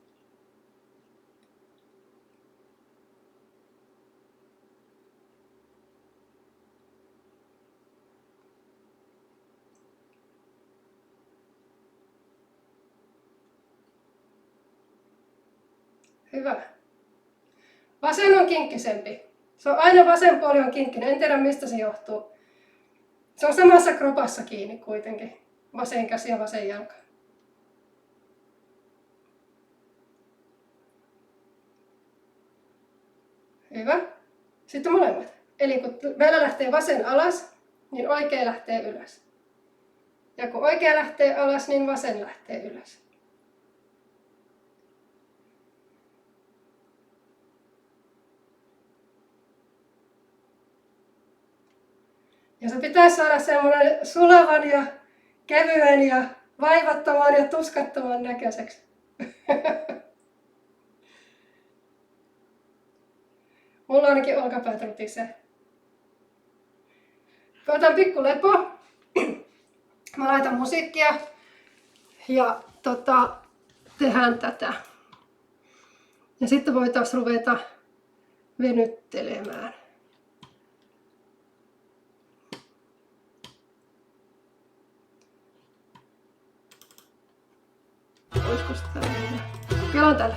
Hyvä. Vasen on kinkkisempi. Se on aina vasen puoli on kinkkinen. En tiedä mistä se johtuu. Se on samassa kropassa kiinni kuitenkin. Vasen käsi ja vasen jalka. Hyvä. Sitten molemmat. Eli kun meillä lähtee vasen alas, niin oikea lähtee ylös. Ja kun oikea lähtee alas, niin vasen lähtee ylös. Ja se pitäisi saada semmoinen sulavan ja kevyen ja vaivattoman ja tuskattoman näköiseksi. Mulla ainakin olkapäät rutisee. Otan pikku lepo. Mä laitan musiikkia ja tehdään tätä. Ja sitten voitaisiin ruveta venyttelemään. Olisiko tää? Vielä on tällä.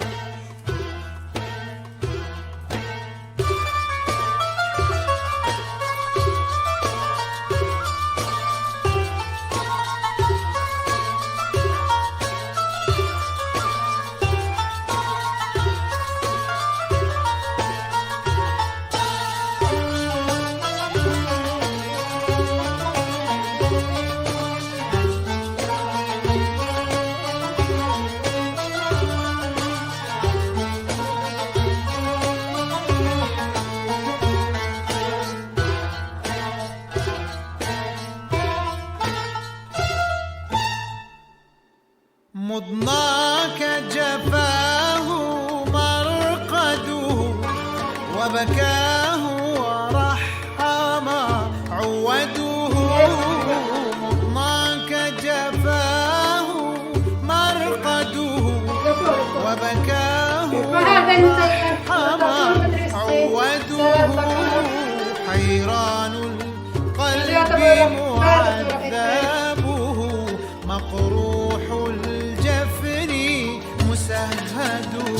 سكران القلب معذبه مقروح الجفن مسهده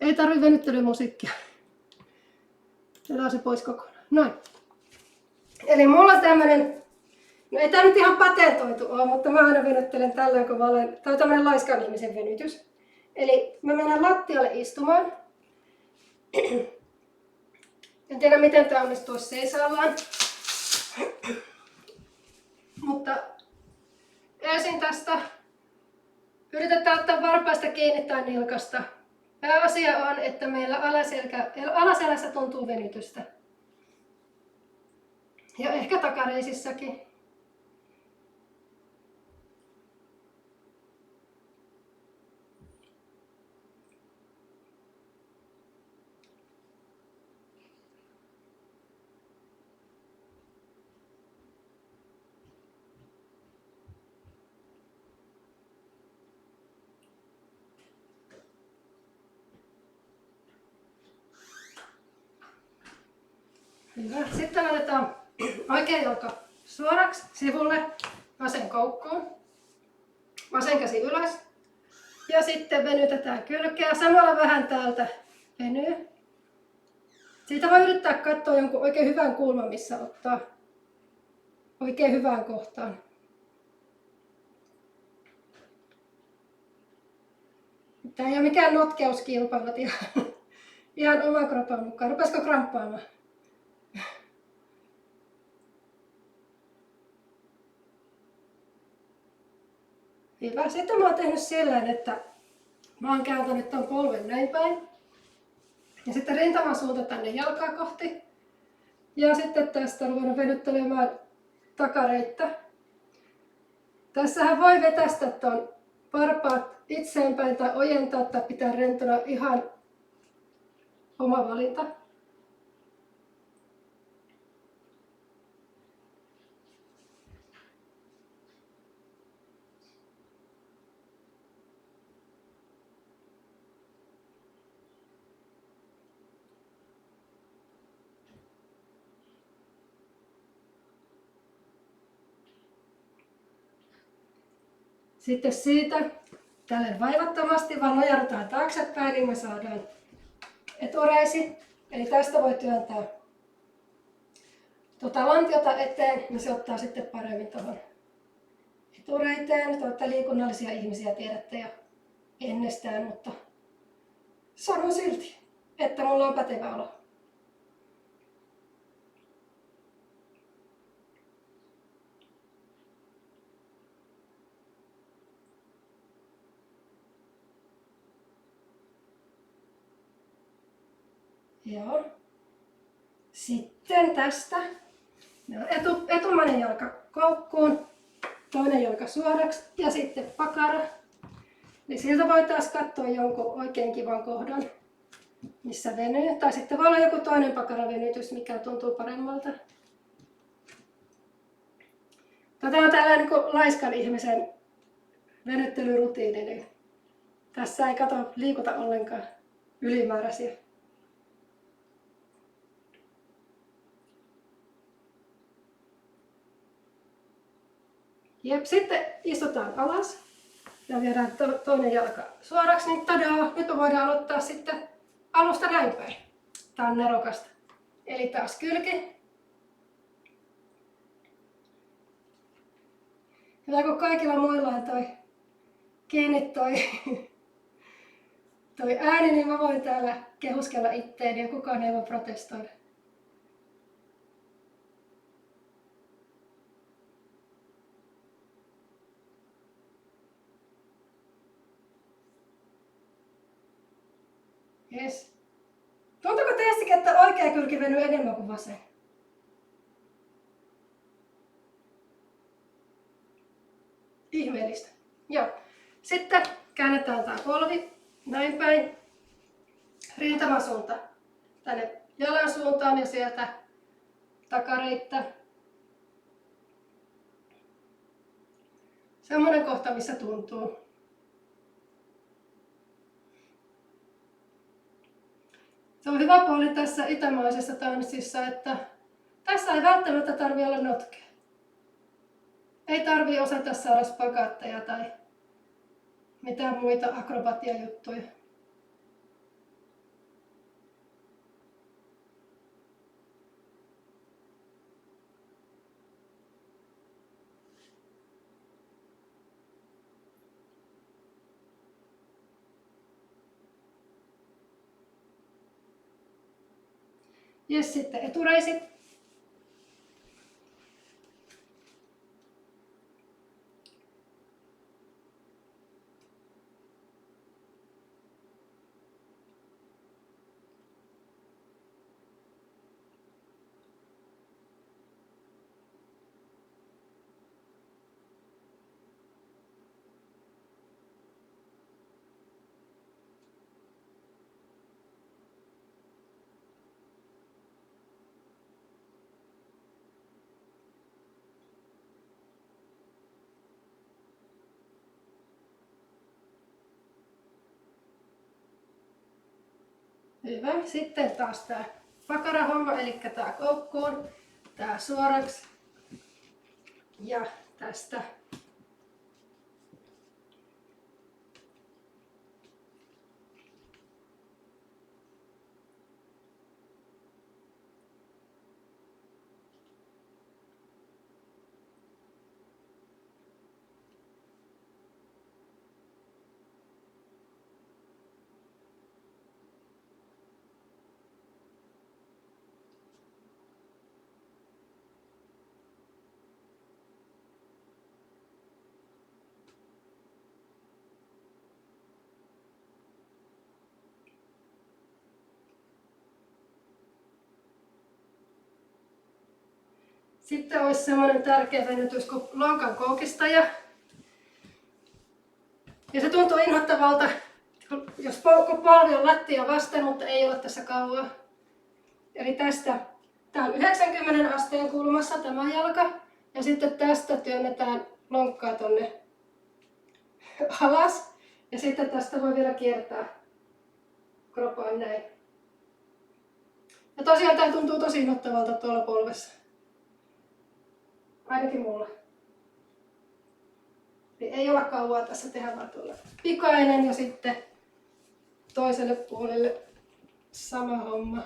Ei tarvi venyttelymusiikkia. Otetaan se pois kokonaan. Noin. Eli mulla on tämmönen, no ei tää nyt ihan patentoitu ole, mutta mä aina venyttelen tällöin, kun mä olen, tää on tämmönen laiskan ihmisen venytys. Eli mä menen lattialle istumaan. En tiedä miten tää onnistuisi seisaallaan. Mutta ensin tästä yritetään ottaa varpaista kiinni tai nilkasta. Pääasia on, että meillä alaselässä tuntuu venytystä. Ja ehkä takareisissakin. Hyvä. Sitten otetaan oikea jalka suoraksi sivulle, vasen koukkuun, vasen käsi ylös ja sitten venytetään kylkeä. Samalla vähän täältä venyy. Siitä voi yrittää katsoa jonkun oikein hyvän kulman, missä ottaa oikein hyvään kohtaan. Tämä ei ole mikään notkeuskilpailu, ihan oman kropan mukaan. Rupesiko kramppaamaan? Hyvä. Sitten mä oon tehnyt sillä, että mä oon kääntänyt ton polven näin päin. Ja sitten rintaman suunta tänne jalkaa kohti. Ja sitten tästä ruvennut venyttelemään takareittä. Tässähän voi vetästä ton varpaat itseenpäin tai ojentaa tai pitää rentona, ihan oma valinta. Sitten siitä tälle vaivattomasti vaan nojarutaan taaksepäin, niin me saadaan etureisi. Eli tästä voi työntää lantiota eteen, niin se ottaa sitten paremmin tuohon etureiteen. Te olette liikunnallisia ihmisiä, tiedätte jo ennestään, mutta sanon silti, että mulla on pätevä olo. Joo. Sitten tästä etumainen jalka koukkuun, toinen jalka suoraksi ja sitten pakara. Niin siltä voi taas katsoa jonkun oikein kivan kohdan, missä venyy. Tai sitten voi olla joku toinen pakaravenytys, mikä tuntuu paremmalta. Tätä on tällainen niin kuin laiskan ihmisen venyttelyrutiini. Niin tässä ei liikuta ollenkaan ylimääräisiä. Jep, sitten istutaan alas ja viedään toinen jalka suoraksi, niin tadaa! Nyt me voidaan aloittaa sitten alusta näin päin. Tää on nerokasta. Eli taas kylki. Hyvä, kun kaikilla muilla on kiinni toi ääni, niin mä voin täällä kehuskella itteeni ja kukaan ei voi protestoida. Yes. Tuntuuko teistäkin, että oikea kylki venyy enemmän kuin vasen? Ihmeellistä. Joo. Sitten käännetään tämä polvi näin päin. Rintamasuunta tänne jalan suuntaan ja sieltä takareittä. Semmoinen kohta, missä tuntuu. Se on hyvä puoli tässä itämaisessa tanssissa, että tässä ei välttämättä tarvitse olla notkea. Ei tarvitse osata saada spagaatteja tai mitään muita akrobatiajuttuja. Jes, sitten etureisit. Hyvä. Sitten taas tämä pakarahomma, eli tämä koukkuun, tämä suoraksi ja tästä. Sitten olisi semmoinen tärkeä venytys kuin lonkan koukistaja. Ja se tuntuu inhottavalta, jos polvi on lattia vasten, mutta ei ole tässä kauaa. Eli tästä, tää on 90 asteen kulmassa tämä jalka. Ja sitten tästä työnnetään lonkkaa tonne alas. Ja sitten tästä voi vielä kiertää kropaan näin. Ja tosiaan tää tuntuu tosi inhottavalta tuolla polvessa. Ainakin mulla. Eli ei olla kauaa tässä tehdä, vaan tuolla pikainen ja sitten toiselle puolelle sama homma.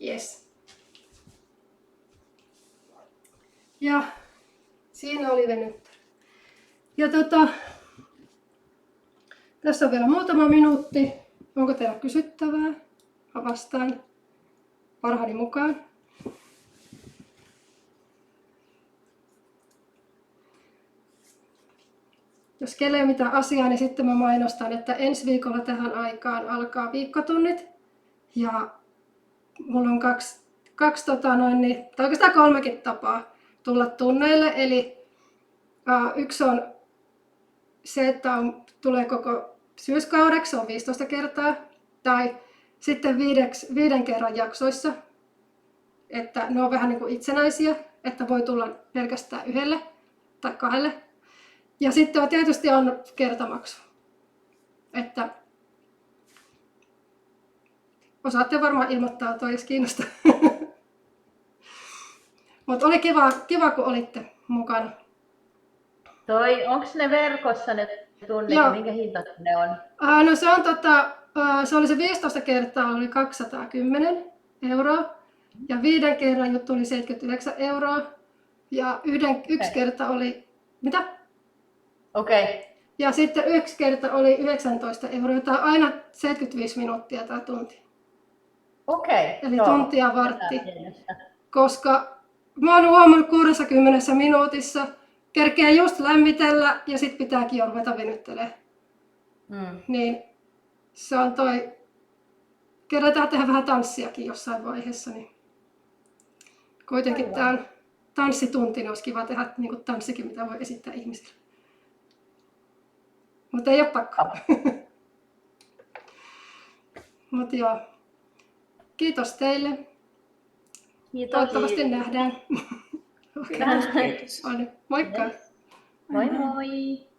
Yes. Ja siinä oli venyttä. Ja tässä on vielä muutama minuutti. Onko teillä kysyttävää? Mä vastaan parhaani mukaan. Jos kelle ei ole mitään asiaa, niin sitten mä mainostan, että ensi viikolla tähän aikaan alkaa viikkotunnit. Ja mulla on tai oikeastaan 3 tapaa tulla tunneille. Eli yksi on se, että tulee koko syyskaudeksi, se on 15 kertaa. Tai sitten 5 kerran jaksoissa. Että ne on vähän niin kuin itsenäisiä, että voi tulla pelkästään 1 tai 2. Ja sitten tietysti on kertamaksu. Että osaatte varmaan ilmoittautua, jos kiinnostaa. Mutta oli kiva, kun olitte mukana. Onko ne verkossa ne tunnit, minkä hinta ne on? No se oli se 15 kertaa oli 210 €. Ja 5 kerran juttu oli 79 €. Ja yksi kerta oli, mitä? Okei. Okay. Ja sitten 1 kerta oli 19 €. Tämä on aina 75 minuuttia tämä tunti. Okei. Eli joo. tuntia vartti. Tätä pienestä. Koska mä oon huomannut 60 minuutissa, kerkeä just lämmitellä ja sit pitääkin jo ruveta venyttelemään. Niin se on toi, kerätään tehdä vähän tanssiakin jossain vaiheessa, niin kuitenkin tää on tanssitunti, niin olisi kiva tehdä niin kuin tanssikin, mitä voi esittää ihmisille. Mutta ei ole pakko. Mut joo. Kiitos teille. Kiitos. Toivottavasti nähdään. Kiitos. Moikka! Moi moi!